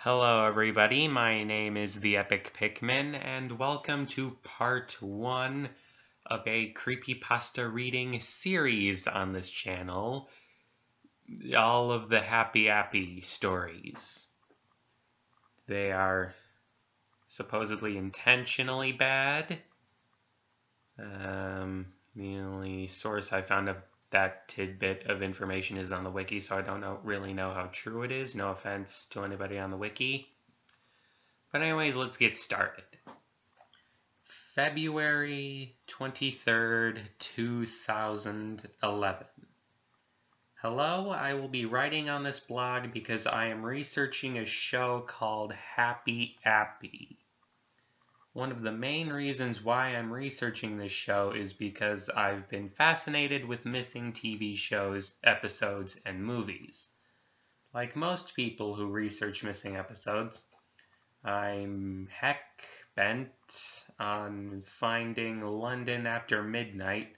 Hello everybody, my name is the Epic Pikmin, and welcome to part 1 of a creepypasta reading series on this channel. All of the Happy Appy stories. They are supposedly intentionally bad. The only source I found of that tidbit of information is on the wiki, so I don't really know how true it is. No offense to anybody on the wiki. But anyways, let's get started. February 23rd, 2011. Hello, I will be writing on this blog because I am researching a show called Happy Appy. One of the main reasons why I'm researching this show is because I've been fascinated with missing TV shows, episodes, and movies. Like most people who research missing episodes, I'm heck bent on finding London After Midnight,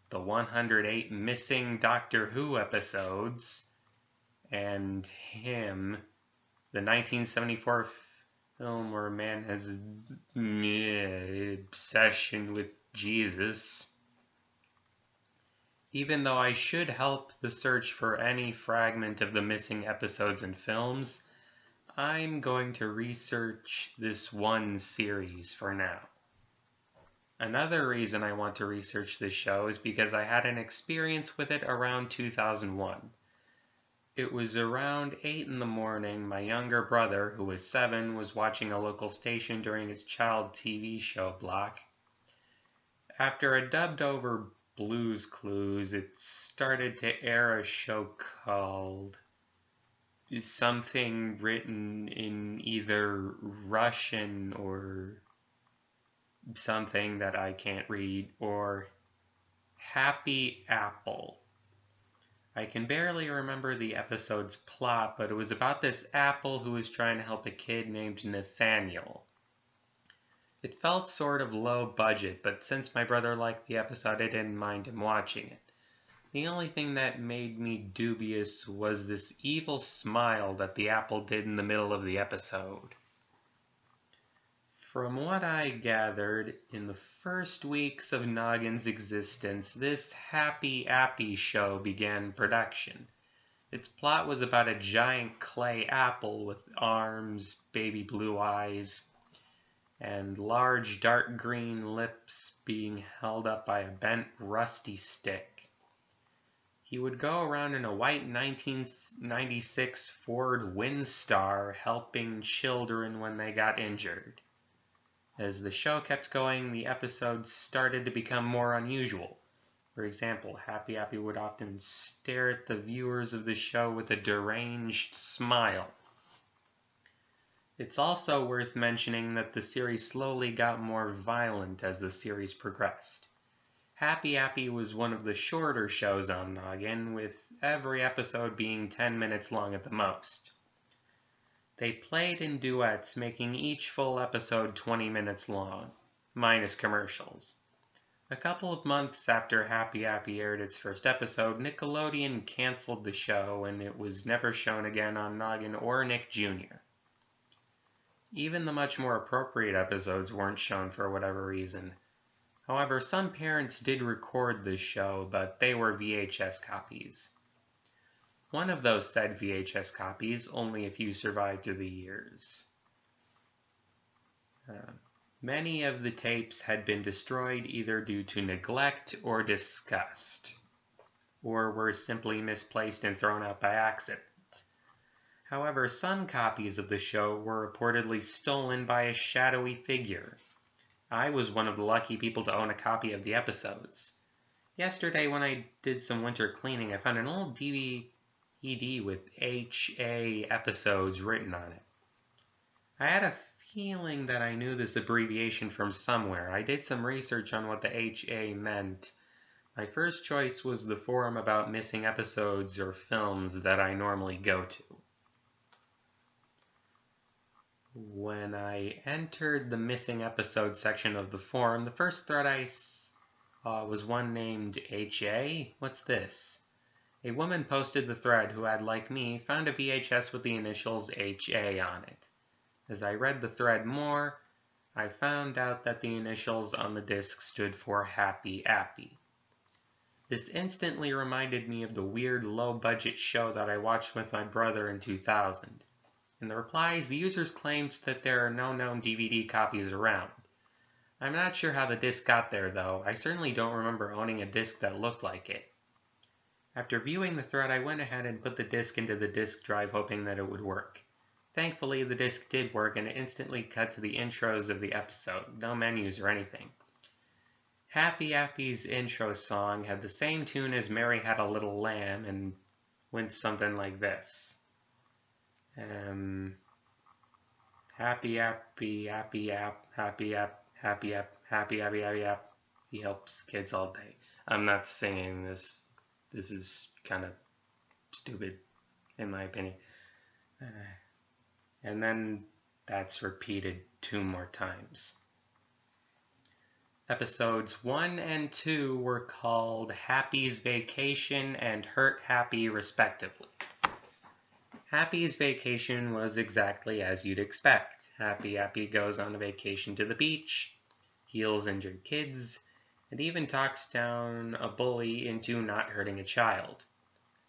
the 108 missing Doctor Who episodes, and Him, the 1974 film where a man has an obsession with Jesus. Even though I should help the search for any fragment of the missing episodes and films, I'm going to research this one series for now. Another reason I want to research this show is because I had an experience with it around 2001. It was around 8 in the morning. My younger brother, who was 7, was watching a local station during his child TV show block. After a dubbed over Blue's Clues, it started to air a show called something written in either Russian or something that I can't read, or Happy Apple. I can barely remember the episode's plot, but it was about this apple who was trying to help a kid named Nathaniel. It felt sort of low budget, but since my brother liked the episode, I didn't mind him watching it. The only thing that made me dubious was this evil smile that the apple did in the middle of the episode. From what I gathered, in the first weeks of Noggin's existence, this Happy Appy show began production. Its plot was about a giant clay apple with arms, baby blue eyes, and large dark green lips being held up by a bent rusty stick. He would go around in a white 1996 Ford Windstar helping children when they got injured. As the show kept going, the episodes started to become more unusual. For example, Happy Appy would often stare at the viewers of the show with a deranged smile. It's also worth mentioning that the series slowly got more violent as the series progressed. Happy Appy was one of the shorter shows on Noggin, with every episode being 10 minutes long at the most. They played in duets, making each full episode 20 minutes long, minus commercials. A couple of months after Happy Appy aired its first episode, Nickelodeon canceled the show and it was never shown again on Noggin or Nick Jr. Even the much more appropriate episodes weren't shown for whatever reason. However, some parents did record the show, but they were VHS copies. One of those said VHS copies, only a few survived through the years. Many of the tapes had been destroyed either due to neglect or disgust, or were simply misplaced and thrown out by accident. However, some copies of the show were reportedly stolen by a shadowy figure. I was one of the lucky people to own a copy of the episodes. Yesterday, when I did some winter cleaning, I found an old DVD with HA episodes written on it. I had a feeling that I knew this abbreviation from somewhere. I did some research on what the HA meant. My first choice was the forum about missing episodes or films that I normally go to. When I entered the missing episode section of the forum, the first thread I saw was one named HA. What's this? A woman posted the thread who had, like me, found a VHS with the initials HA on it. As I read the thread more, I found out that the initials on the disc stood for Happy Appy. This instantly reminded me of the weird low-budget show that I watched with my brother in 2000. In the replies, the users claimed that there are no known DVD copies around. I'm not sure how the disc got there, though. I certainly don't remember owning a disc that looked like it. After viewing the thread, I went ahead and put the disc into the disk drive hoping that it would work. Thankfully, the disc did work and it instantly cut to the intros of the episode, no menus or anything. Happy Appy's intro song had the same tune as Mary Had a Little Lamb and went something like this. Happy Appy, Appy App, Happy App, Happy App, Happy Appy, Happy App. He helps kids all day. I'm not singing this. This is kind of stupid, in my opinion. And then that's repeated 2 more times. Episodes 1 and 2 were called Happy's Vacation and Hurt Happy, respectively. Happy's Vacation was exactly as you'd expect. Happy Appy goes on a vacation to the beach, heals injured kids, and even talks down a bully into not hurting a child.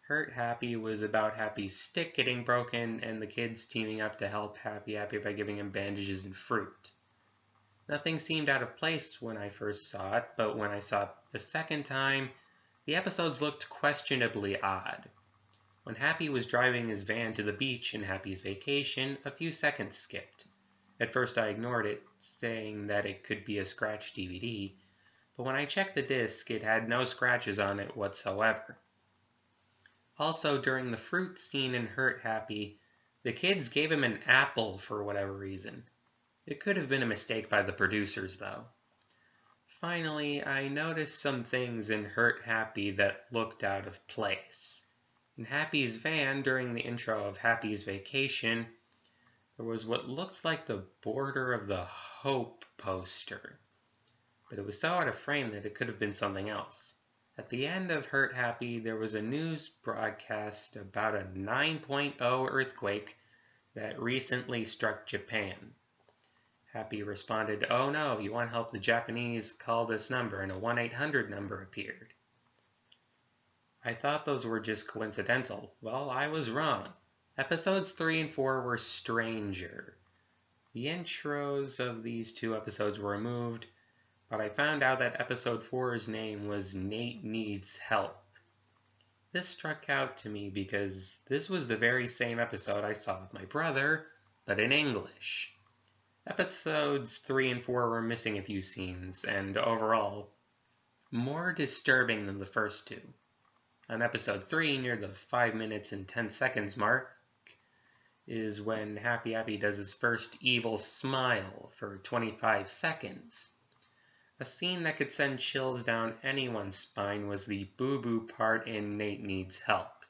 Hurt Happy was about Happy's stick getting broken and the kids teaming up to help Happy Appy by giving him bandages and fruit. Nothing seemed out of place when I first saw it, but when I saw it the second time, the episodes looked questionably odd. When Happy was driving his van to the beach in Happy's Vacation, a few seconds skipped. At first I ignored it, saying that it could be a scratch DVD, but when I checked the disc, it had no scratches on it whatsoever. Also, during the fruit scene in Hurt Happy, the kids gave him an apple for whatever reason. It could have been a mistake by the producers, though. Finally, I noticed some things in Hurt Happy that looked out of place. In Happy's van, during the intro of Happy's Vacation, there was what looked like the border of the Hope poster. But it was so out of frame that it could have been something else. At the end of Hurt Happy, there was a news broadcast about a 9.0 earthquake that recently struck Japan. Happy responded, "Oh no, you want help the Japanese, call this number," and a 1-800 number appeared. I thought those were just coincidental. Well, I was wrong. Episodes 3 and 4 were stranger. The intros of these 2 episodes were removed, but I found out that episode 4's name was Nate Needs Help. This struck out to me because this was the very same episode I saw with my brother, but in English. Episodes 3 and 4 were missing a few scenes, and overall, more disturbing than the first 2. On episode 3, near the 5 minutes and 10 seconds mark, is when Happy Appy does his first evil smile for 25 seconds. A scene that could send chills down anyone's spine was the boo-boo part in Nate Needs Help.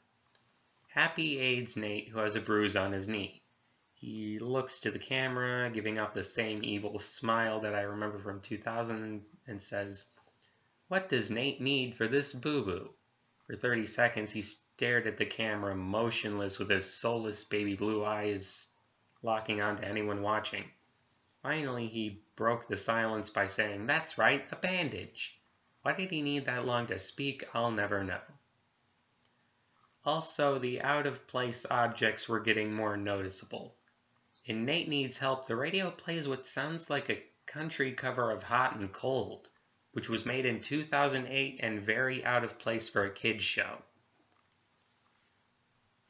Happy aids Nate, who has a bruise on his knee. He looks to the camera, giving off the same evil smile that I remember from 2000, and says, "What does Nate need for this boo-boo?" For 30 seconds, he stared at the camera, motionless with his soulless baby blue eyes locking onto anyone watching. Finally, he broke the silence by saying, "That's right, a bandage." Why did he need that long to speak, I'll never know. Also, the out-of-place objects were getting more noticeable. In Nate Needs Help, the radio plays what sounds like a country cover of Hot and Cold, which was made in 2008 and very out of place for a kids show.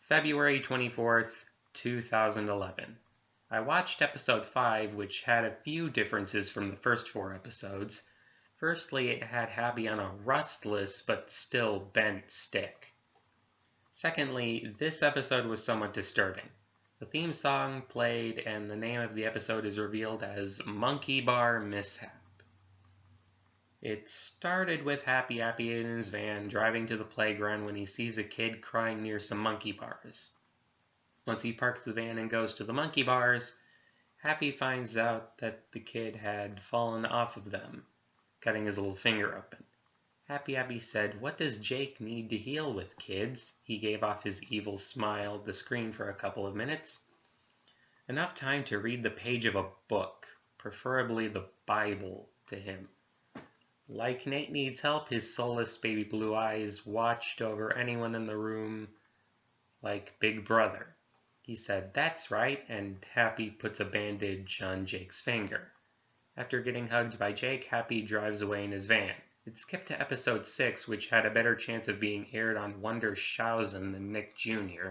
February 24th, 2011. I watched episode 5, which had a few differences from the first 4 episodes. Firstly, it had Happy on a rustless but still bent stick. Secondly, this episode was somewhat disturbing. The theme song played and the name of the episode is revealed as Monkey Bar Mishap. It started with Happy Appy in his van driving to the playground when he sees a kid crying near some monkey bars. Once he parks the van and goes to the monkey bars, Happy finds out that the kid had fallen off of them, cutting his little finger open. Appy said, "What does Jake need to heal with, kids?" He gave off his evil smile at the screen for a couple of minutes. Enough time to read the page of a book, preferably the Bible, to him. Like Nate needs help, his soulless baby blue eyes watched over anyone in the room like Big Brother. He said, "That's right," and Happy puts a bandage on Jake's finger. After getting hugged by Jake, Happy drives away in his van. It skipped to episode 6, which had a better chance of being aired on Wonder Shausen than Nick Jr.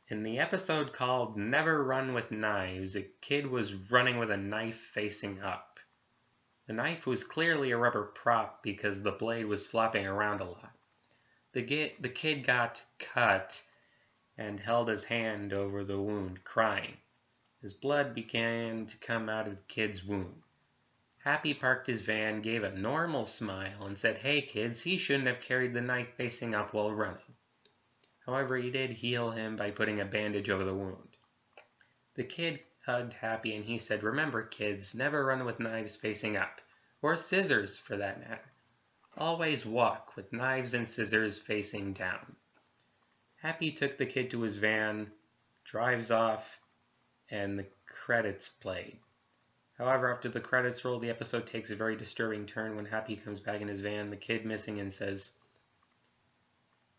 In the episode called Never Run with Knives, a kid was running with a knife facing up. The knife was clearly a rubber prop because the blade was flopping around a lot. The kid got cut and held his hand over the wound, crying. His blood began to come out of the kid's wound. Happy parked his van, gave a normal smile, and said, "Hey kids, he shouldn't have carried the knife facing up while running." However, he did heal him by putting a bandage over the wound. The kid hugged Happy and he said, "Remember kids, never run with knives facing up, or scissors for that matter. Always walk with knives and scissors facing down." Happy took the kid to his van, drives off, and the credits played. However, after the credits roll, the episode takes a very disturbing turn when Happy comes back in his van, the kid missing, and says,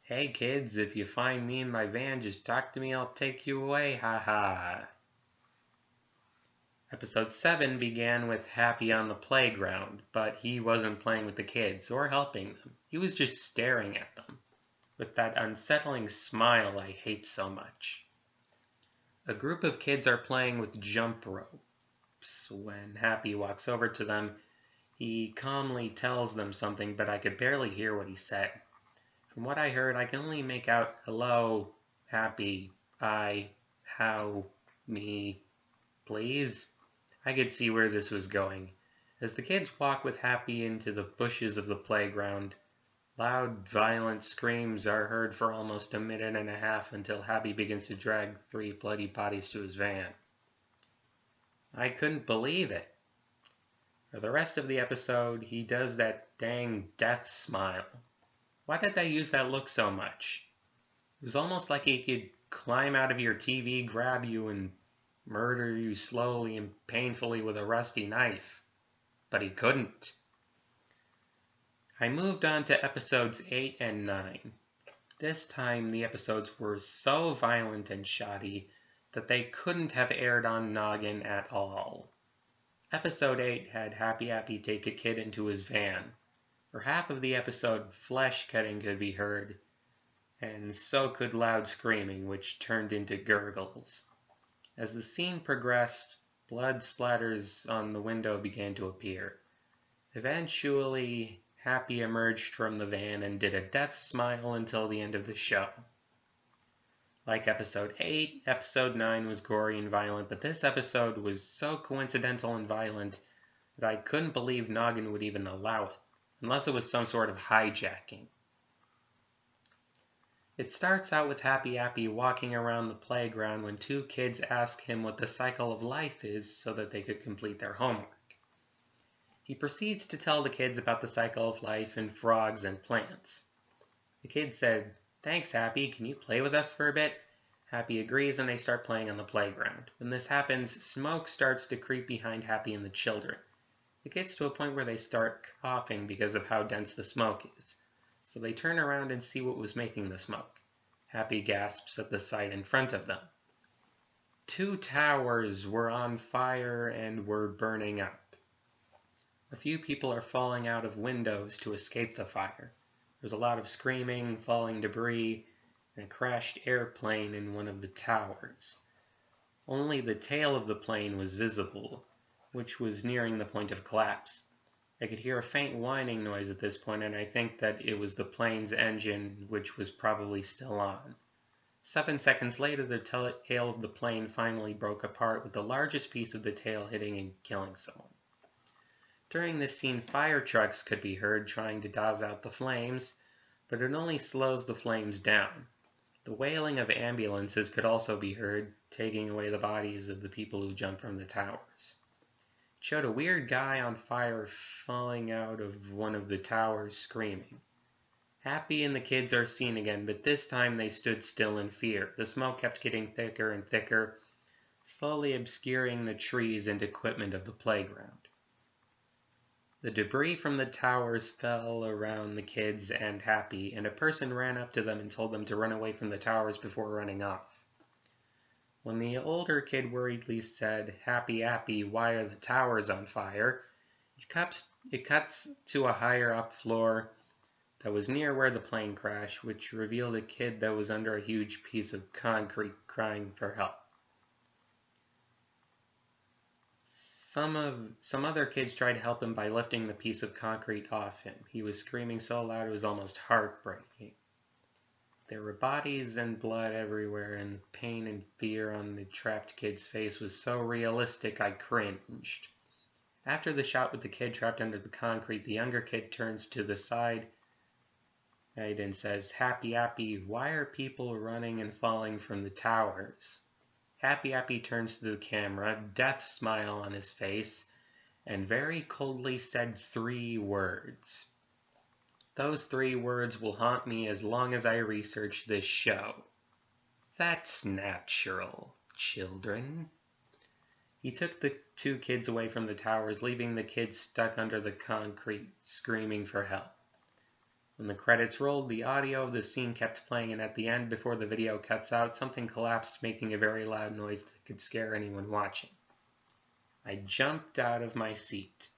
"Hey kids, if you find me in my van, just talk to me, I'll take you away, haha." Episode 7 began with Happy on the playground, but he wasn't playing with the kids or helping them. He was just staring at them, with that unsettling smile I hate so much. A group of kids are playing with jump ropes. When Happy walks over to them, he calmly tells them something, but I could barely hear what he said. From what I heard, I can only make out, "Hello, Happy, how, me, please?" I could see where this was going. As the kids walk with Happy into the bushes of the playground, loud, violent screams are heard for almost a minute and a half until Happy begins to drag 3 bloody bodies to his van. I couldn't believe it. For the rest of the episode, he does that dang death smile. Why did they use that look so much? It was almost like he could climb out of your TV, grab you, and murder you slowly and painfully with a rusty knife. But he couldn't. I moved on to episodes 8 and 9. This time the episodes were so violent and shoddy that they couldn't have aired on Noggin at all. Episode 8 had Happy take a kid into his van. For half of the episode, flesh cutting could be heard, and so could loud screaming, which turned into gurgles. As the scene progressed, blood splatters on the window began to appear. Eventually, Happy emerged from the van and did a death smile until the end of the show. Like episode 8, episode 9 was gory and violent, but this episode was so coincidental and violent that I couldn't believe Noggin would even allow it, unless it was some sort of hijacking. It starts out with Happy walking around the playground when 2 kids ask him what the cycle of life is so that they could complete their homework. He proceeds to tell the kids about the cycle of life and frogs and plants. The kid said, "Thanks, Happy. Can you play with us for a bit?" Happy agrees and they start playing on the playground. When this happens, smoke starts to creep behind Happy and the children. It gets to a point where they start coughing because of how dense the smoke is. So they turn around and see what was making the smoke. Happy gasps at the sight in front of them. 2 towers were on fire and were burning up. A few people are falling out of windows to escape the fire. There's a lot of screaming, falling debris, and a crashed airplane in one of the towers. Only the tail of the plane was visible, which was nearing the point of collapse. I could hear a faint whining noise at this point, and I think that it was the plane's engine, which was probably still on. 7 seconds later, the tail of the plane finally broke apart, with the largest piece of the tail hitting and killing someone. During this scene, fire trucks could be heard trying to douse out the flames, but it only slows the flames down. The wailing of ambulances could also be heard, taking away the bodies of the people who jumped from the towers. showed a weird guy on fire falling out of one of the towers screaming. Happy and the kids are seen again, but this time they stood still in fear. The smoke kept getting thicker and thicker, slowly obscuring the trees and equipment of the playground. The debris from the towers fell around the kids and Happy, and a person ran up to them and told them to run away from the towers before running off. When the older kid worriedly said, "Happy, Appy, why are the towers on fire?" it cuts to a higher up floor that was near where the plane crashed, which revealed a kid that was under a huge piece of concrete crying for help. Some other kids tried to help him by lifting the piece of concrete off him. He was screaming so loud it was almost heartbreaking. There were bodies and blood everywhere, and the pain and fear on the trapped kid's face was so realistic I cringed. After the shot with the kid trapped under the concrete, the younger kid turns to the side and says, "Happy, Happy, why are people running and falling from the towers?" Happy, Happy turns to the camera, death smile on his face, and very coldly said 3 words. Those 3 words will haunt me as long as I research this show. "That's natural, children." He took the 2 kids away from the towers, leaving the kids stuck under the concrete, screaming for help. When the credits rolled, the audio of the scene kept playing, and at the end, before the video cuts out, something collapsed, making a very loud noise that could scare anyone watching. I jumped out of my seat.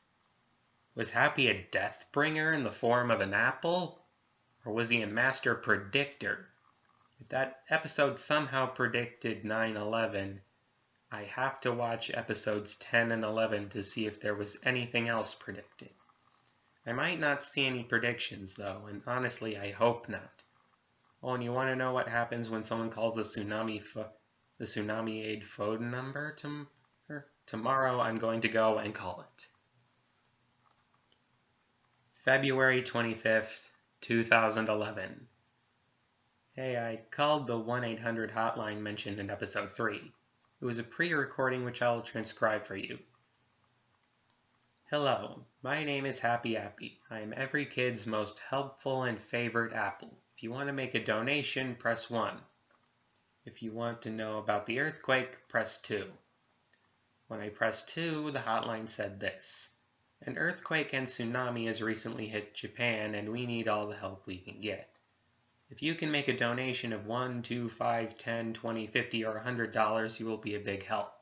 Was Happy a death bringer in the form of an apple? Or was he a master predictor? If that episode somehow predicted 9/11, I have to watch episodes 10 and 11 to see if there was anything else predicted. I might not see any predictions, though, and honestly, I hope not. Oh, and you want to know what happens when someone calls the tsunami aid phone number tomorrow? I'm going to go and call it. February 25th, 2011. Hey, I called the 1-800 hotline mentioned in episode 3. It was a pre-recording which I'll transcribe for you. Hello, my name is Happy Appy. I am every kid's most helpful and favorite apple. If you want to make a donation, press 1. If you want to know about the earthquake, press 2. When I pressed 2, the hotline said this: "An earthquake and tsunami has recently hit Japan, and we need all the help we can get. If you can make a donation of $1, $2, $5, $10, $20, $50, or $100, you will be a big help.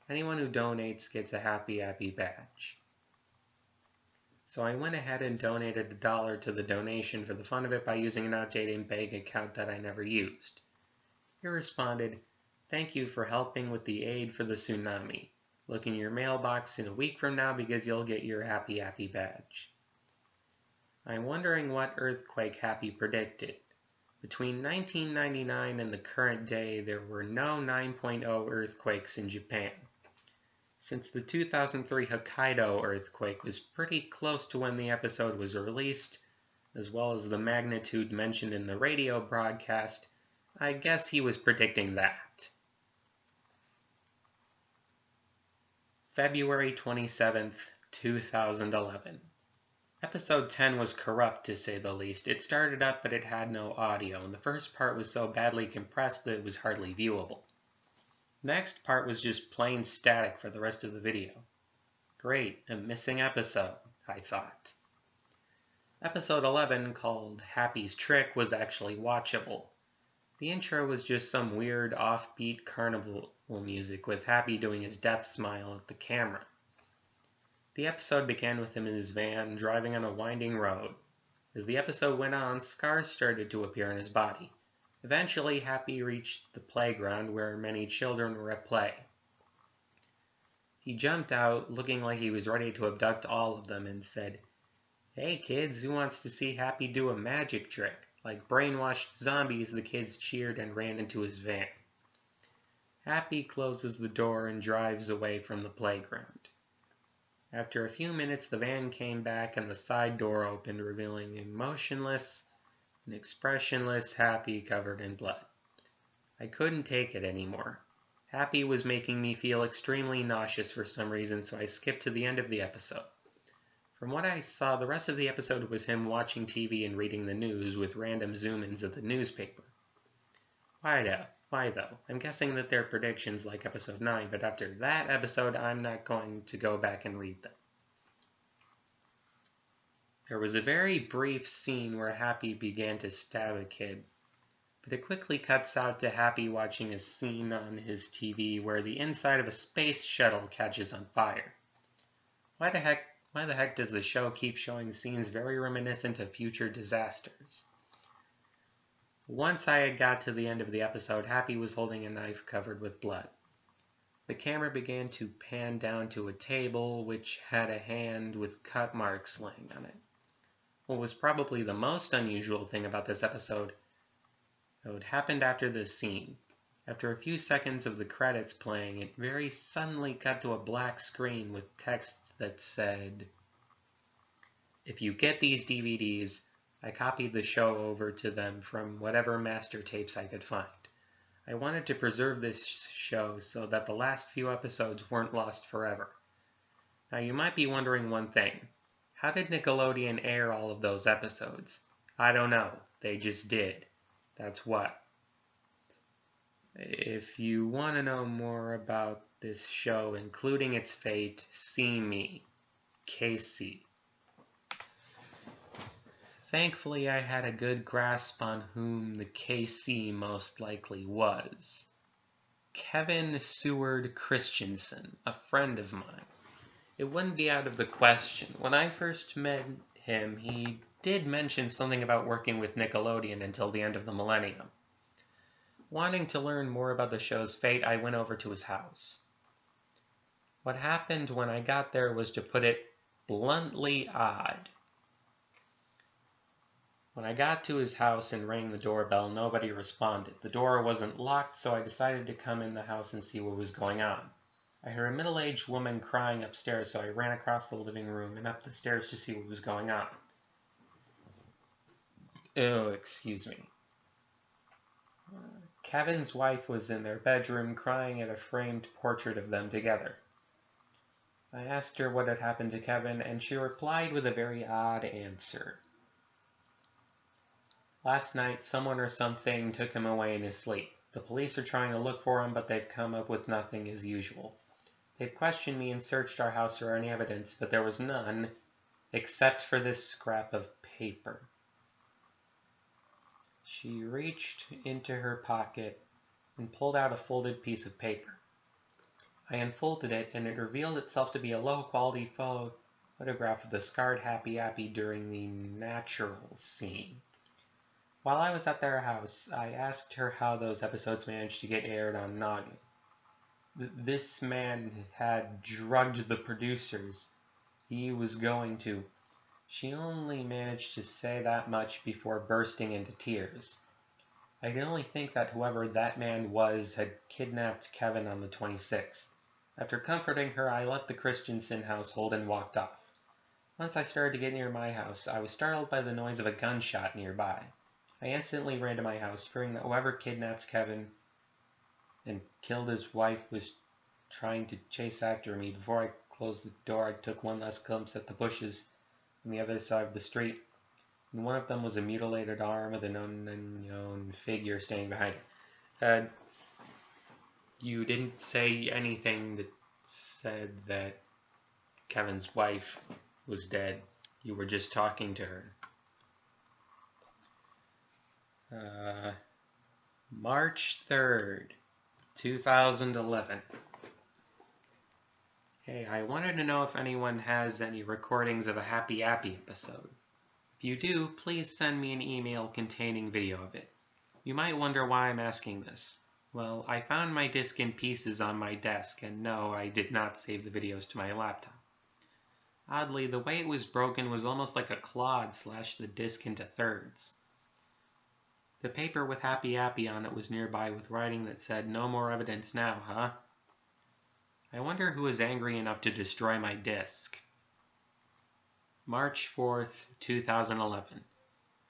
Anyone who donates gets a Happy Appy badge." So I went ahead and donated $1 to the donation for the fun of it by using an outdated bank account that I never used. He responded, "Thank you for helping with the aid for the tsunami. Look in your mailbox in a week from now because you'll get your Happy Appy badge." I'm wondering what earthquake Happy predicted. Between 1999 and the current day, there were no 9.0 earthquakes in Japan. Since the 2003 Hokkaido earthquake was pretty close to when the episode was released, as well as the magnitude mentioned in the radio broadcast, I guess he was predicting that. February 27th, 2011. Episode 10 was corrupt, to say the least. It started up, but it had no audio, and the first part was so badly compressed that it was hardly viewable. The next part was just plain static for the rest of the video. Great, a missing episode, I thought. Episode 11, called Happy's Trick, was actually watchable. The intro was just some weird offbeat carnival music with Happy doing his death smile at the camera. The episode began with him in his van, driving on a winding road. As the episode went on, scars started to appear on his body. Eventually, Happy reached the playground where many children were at play. He jumped out, looking like he was ready to abduct all of them, and said, "Hey kids, who wants to see Happy do a magic trick?" Like brainwashed zombies, the kids cheered and ran into his van. Happy closes the door and drives away from the playground. After a few minutes, the van came back and the side door opened, revealing a motionless and expressionless Happy covered in blood. I couldn't take it anymore. Appy was making me feel extremely nauseous for some reason, so I skipped to the end of the episode. From what I saw, the rest of the episode was him watching TV and reading the news with random zoom-ins of the newspaper. Why though? I'm guessing that they're predictions like episode 9, but after that episode, I'm not going to go back and read them. There was a very brief scene where Happy began to stab a kid, but it quickly cuts out to Happy watching a scene on his TV where the inside of a space shuttle catches on fire. Why the heck does the show keep showing scenes very reminiscent of future disasters? Once I had got to the end of the episode, Happy was holding a knife covered with blood. The camera began to pan down to a table which had a hand with cut marks laying on it. What was probably the most unusual thing about this episode happened after this scene. After a few seconds of the credits playing, it very suddenly cut to a black screen with text that said, "If you get these DVDs, I copied the show over to them from whatever master tapes I could find. I wanted to preserve this show so that the last few episodes weren't lost forever." Now you might be wondering one thing. How did Nickelodeon air all of those episodes? I don't know. They just did. That's what. If you want to know more about this show, including its fate, see me, KC. Thankfully, I had a good grasp on whom the KC most likely was. Kevin Seward Christensen, a friend of mine. It wouldn't be out of the question. When I first met him, he did mention something about working with Nickelodeon until the end of the millennium. Wanting to learn more about the show's fate, I went over to his house. What happened when I got there was, to put it bluntly, odd. When I got to his house and rang the doorbell, nobody responded. The door wasn't locked, so I decided to come in the house and see what was going on. I heard a middle-aged woman crying upstairs, so I ran across the living room and up the stairs to see what was going on. Oh, excuse me. Kevin's wife was in their bedroom crying at a framed portrait of them together. I asked her what had happened to Kevin, and she replied with a very odd answer. Last night, someone or something took him away in his sleep. The police are trying to look for him, but they've come up with nothing as usual. They've questioned me and searched our house for any evidence, but there was none, except for this scrap of paper. She reached into her pocket and pulled out a folded piece of paper. I unfolded it, and it revealed itself to be a low-quality photograph of the scarred Happy Appy during the natural scene. While I was at their house, I asked her how those episodes managed to get aired on Noggin. This man had drugged the producers. He was going to. She only managed to say that much before bursting into tears. I can only think that whoever that man was had kidnapped Kevin on the 26th. After comforting her, I left the Christensen household and walked off. Once I started to get near my house, I was startled by the noise of a gunshot nearby. I instantly ran to my house, fearing that whoever kidnapped Kevin and killed his wife was trying to chase after me. Before I closed the door, I took one last glimpse at the bushes on the other side of the street, and one of them was a mutilated arm with an unknown figure standing behind it. You didn't say anything that said that Kevin's wife was dead. You were just talking to her. March 3rd, 2011. Hey, I wanted to know if anyone has any recordings of a Happy Appy episode. If you do, please send me an email containing video of it. You might wonder why I'm asking this. Well, I found my disc in pieces on my desk, and no, I did not save the videos to my laptop. Oddly, the way it was broken was almost like a claw slashed the disc into thirds. The paper with Happy Appy on it was nearby with writing that said, "No more evidence now, huh?" I wonder who was angry enough to destroy my disc. March 4th, 2011.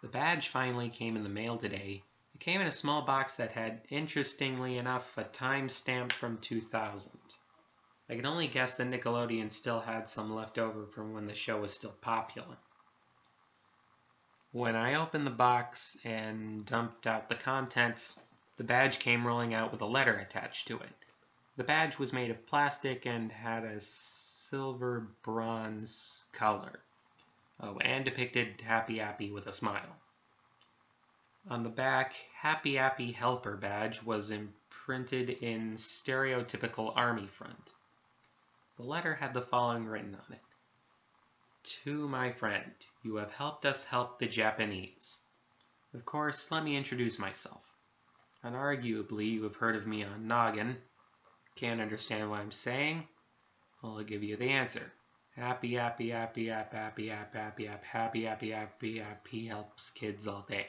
The badge finally came in the mail today. It came in a small box that had, interestingly enough, a timestamp from 2000. I can only guess that Nickelodeon still had some left over from when the show was still popular. When I opened the box and dumped out the contents, the badge came rolling out with a letter attached to it. The badge was made of plastic and had a silver bronze color. Oh, and depicted Happy Appy with a smile. On the back, Happy Appy Helper badge was imprinted in stereotypical army front. The letter had the following written on it. To my friend, you have helped us help the Japanese. Of course, let me introduce myself. Unarguably, you have heard of me on Noggin. Can't understand what I'm saying? Well, I'll give you the answer. Happy, Appy, Appy, App, Appy, App, Appy, App, Happy, Appy, Appy, Appy helps kids all day.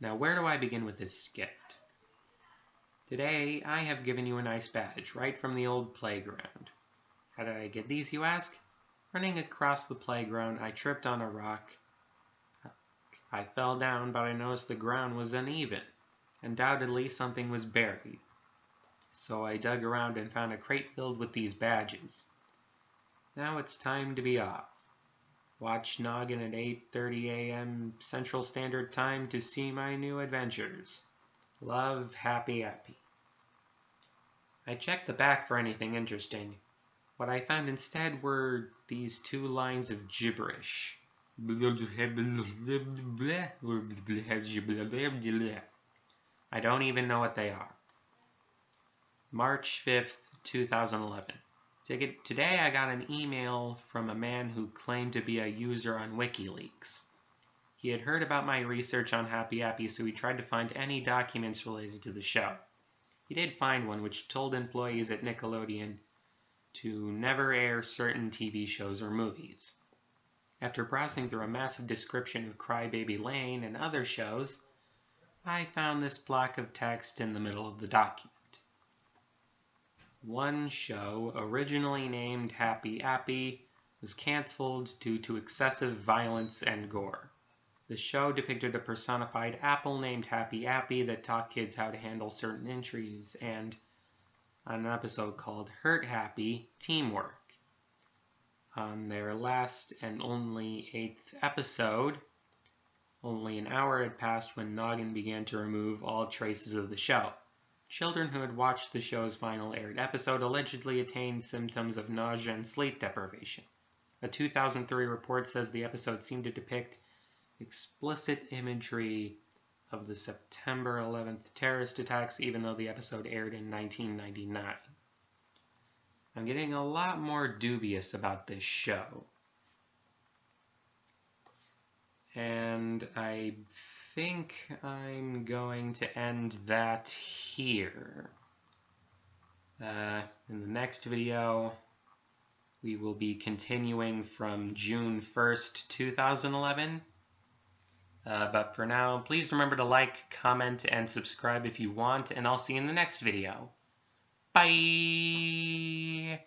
Now, where do I begin with this skit? Today, I have given you a nice badge, right from the old playground. How did I get these, you ask? Running across the playground, I tripped on a rock. I fell down, but I noticed the ground was uneven. Undoubtedly, something was buried. So I dug around and found a crate filled with these badges. Now it's time to be off. Watch Noggin at 8:30 a.m. Central Standard Time to see my new adventures. Love, Happy Appy. I checked the back for anything interesting. What I found instead were these 2 lines of gibberish. I don't even know what they are. March 5th, 2011. Today I got an email from a man who claimed to be a user on WikiLeaks. He had heard about my research on Happy Appy, so he tried to find any documents related to the show. He did find one which told employees at Nickelodeon to never air certain TV shows or movies. After browsing through a massive description of Crybaby Lane and other shows, I found this block of text in the middle of the document. One show, originally named Happy Appy, was cancelled due to excessive violence and gore. The show depicted a personified apple named Happy Appy that taught kids how to handle certain injuries, and on an episode called Hurt Happy, Teamwork. On their last and only 8th episode, only an hour had passed when Noggin began to remove all traces of the show. Children who had watched the show's final aired episode allegedly attained symptoms of nausea and sleep deprivation. A 2003 report says the episode seemed to depict explicit imagery of the September 11th terrorist attacks, even though the episode aired in 1999. I'm getting a lot more dubious about this show. And I think I'm going to end that here. In the next video, we will be continuing from June 1st, 2011. But for now, please remember to like, comment, and subscribe if you want, and I'll see you in the next video. Bye!